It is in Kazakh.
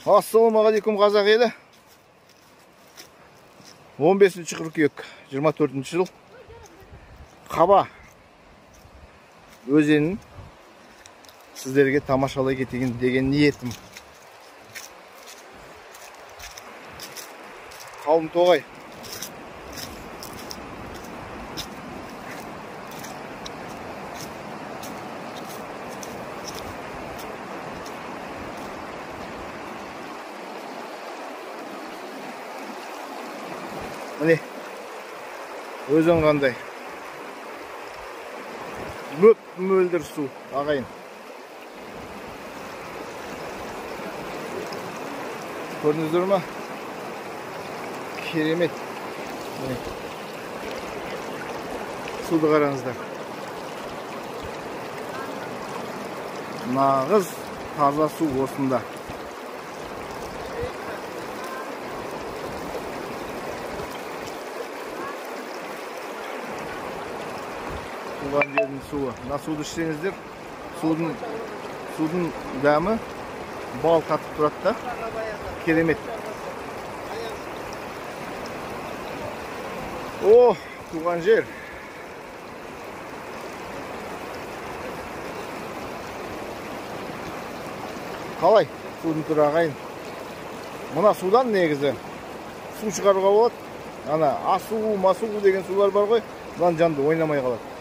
Ассалаумағалейкум қазақ елі. 15 қыркүйек 24 жыл. Қаба өзенін сіздерге тамашалай кетейін деген ниетім. Қауым тоғай. Міне, өзен қандай. Мөлдір су, ағайын. Көрдіңіздер ме? Керемет. Міне. Суды қараңыздар. Нағыз таза су осында. Туған жердің суы. Мына суды ішсеңіздер, судың дәмі бал қатып тұрады да. Керемет. О, туған жер. Қалай? Судың түрі ағайын. Мына судан негізі су шығаруға болады. Ана асу, масу деген сулар бар ғой. Бұдан жанды ойнамай қалады.